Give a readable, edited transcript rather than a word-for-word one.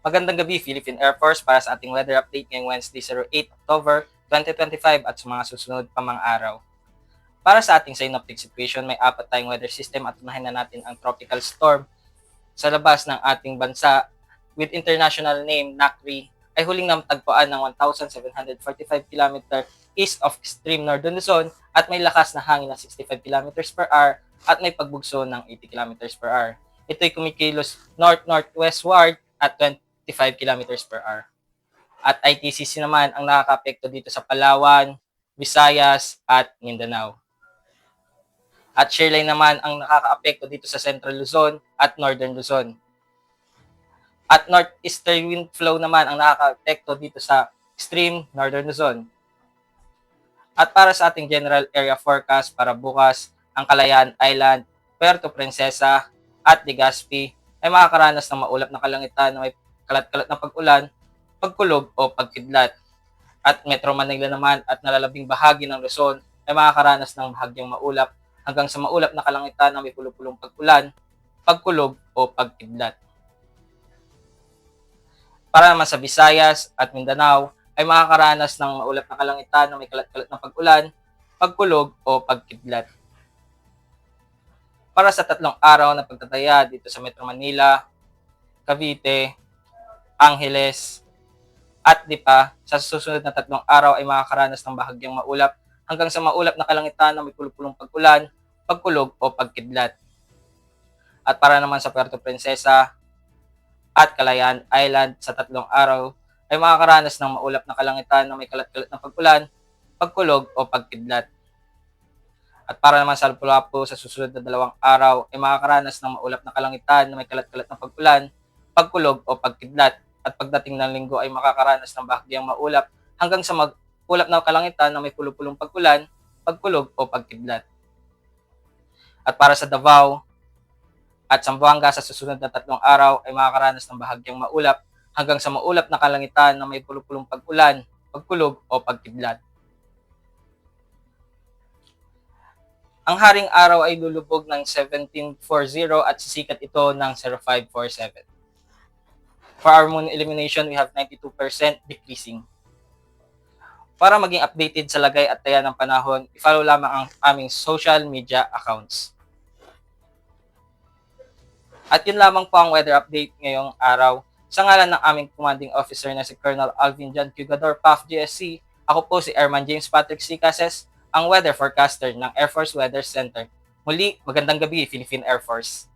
Magandang gabi, Philippine Air Force, para sa ating weather update ngayong Wednesday, 8 October 2025 at sa mga susunod pa mga araw. Para sa ating synoptic situation, may apat tayong weather system at unahin na natin ang tropical storm sa labas ng ating bansa with international name NACRI ay huling natagpuan ng 1,745 km east of extreme northern Luzon at may lakas na hangin na 65 km per hour at may pagbugso ng 80 km per hour. Ito'y kumikilos north-northwestward at 25 km per hour. At ITCC naman ang nakaka-apekto dito sa Palawan, Visayas at Mindanao. At shearline naman ang nakaka-apekto dito sa Central Luzon at Northern Luzon. At northeasterly wind flow naman ang nakaka-apekto dito sa extreme Northern Luzon. At para sa ating general area forecast para bukas, ang Kalayaan Island, Puerto Princesa at Legazpi ay makakaranas ng maulap na kalangitan na may kalat-kalat na pag-ulan, pagkulog o pagkidlat. At Metro Manila naman at nalalabing bahagi ng Luzon ay makakaranas ng bahagyang maulap hanggang sa maulap na kalangitan na may pulupulong pag-ulan, pagkulog o pagkidlat. Para naman sa Visayas at Mindanao ay makakaranas ng maulap na kalangitan na may kalat-kalat na pag-ulan, pagkulog o pagkidlat. Para sa 3 araw na pagtataya dito sa Metro Manila, Cavite, Angeles, at Lipa, sa susunod na 3 araw ay makakaranas ng bahagyang maulap hanggang sa maulap na kalangitan na may pulupulong pag-ulan, pagkulog o pagkidlat. At para naman sa Puerto Princesa at Kalayaan Island sa 3 araw ay makakaranas ng maulap na kalangitan na may kalat-kalat na pag-ulan, pagkulog o pagkidlat. At para naman sa Lapu-Lapu sa susunod na 2 araw ay makakaranas ng maulap na kalangitan na may kalat-kalat na pag-ulan, pagkulog o pagkidlat. At pagdating ng linggo ay makakaranas ng bahagyang maulap hanggang sa ulap na kalangitan na may pulupulong pag-ulan, pagkulog o pagkidlat. At para sa Davao at Zamboanga sa susunod na 3 araw ay makakaranas ng bahagyang maulap hanggang sa maulap na kalangitan na may pulupulong pag-ulan, pagkulog o pagkidlat. Ang haring araw ay lulubog ng 17:40 at sisikat ito ng 05:47. For our moon illumination, we have 92% decreasing. Para maging updated sa lagay at taya ng panahon, i-follow lamang ang aming social media accounts. At yun lamang po ang weather update ngayong araw. Sa ngalan ng aming commanding officer na si Colonel Alvin John Cugador, PAF GSC, ako po si Airman James Patrick C. Cases, ang weather forecaster ng Air Force Weather Center. Muli, magandang gabi, Philippine Air Force.